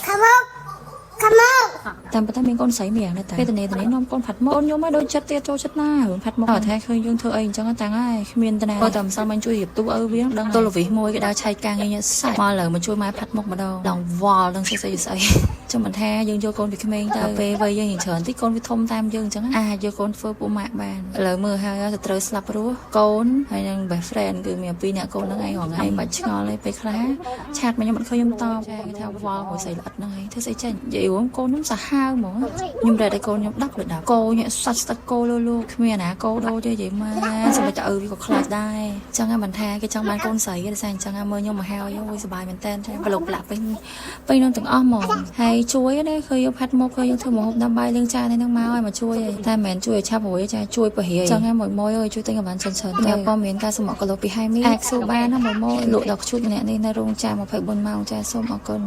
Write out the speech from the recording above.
Come on, come on. តាមប៉ុន្តែមានកូនស្រីម្យ៉ាងដែរតែពេលនេះនាំកូនផាត់មកកូនខ្ញុំមកដូចចិត្តទៀតចូលចិត្តណារឿងផាត់មកតែឃើញយើងធ្វើអីអញ្ចឹងតាំងហើយគ្មានតាណាបើតែម្សិលមិញជួយរៀបទូឪវាដឹងទល់វិសមួយគេដើរឆៃកាំងញ៉ាសាច់មកលើមកជួយម៉ែផាត់មុខម្ដងដល់វល់ដឹងស្អីស្អីចាំមិនថាយើងយកកូនពីក្មេងទៅពេលវ័យយើងရင်ច្រើនតិចកូនវាធំតាមយើងអញ្ចឹងអាចយកកូនធ្វើពួកម៉ាក់បានឥឡូវមើលហើយទៅត្រូវស្លាប់រស់កូនហើយនឹង best friend គឺមានពីរអ្នកកូនហ្នឹងឯងរងថ្ងៃមិនឆ្ងល់ទេពេលខ្លះឆាតមកខ្ញុំអត់ឃើញខ្ញុំតបចាគេថាវល់មួយស្អីល្អិតហ្នឹងឯងធ្វើស្អីចេញនិយាយរួមកូនខ្ញុំសាហាវហ្មងខ្ញុំរែកឲ្យកូនខ្ញុំ10លើ10កូនញ៉ាសាច់ស្ទឹកគោលូគ្មានណាកោដូទេនិយាយមកសម្រាប់តែវាក៏ខ្លាចដែរអញ្ចឹងមិនថាគេចង់បានកូនស្រីទេតែអញ្ចឹងមើលខ្ញុំមកហើយអូយសុបាយមែនតើចាប្លុកប្លាក់ពេញនឹងទាំងអស់ហ្មងហើយជួយណាឃើញយើងផាត់មកឃើញយើងធ្វើម្ហូបដាំបាយលឿងចានហ្នឹងមកឲ្យមកជួយឯងតែមិនមែនជួយឲ្យឆាប់រួយចាជួយពហិអញ្ចឹងមួយអើយជួយទិញអីបានច្រើនតែព័ត៌មានការសម្រាប់គីឡូពីហើយមីអាចស៊ូបានណាមួយលក់ដល់ខ្ជូតម្នាក់នេះនៅរោងចក្រ24ម៉ោងចាសូមអរគុណ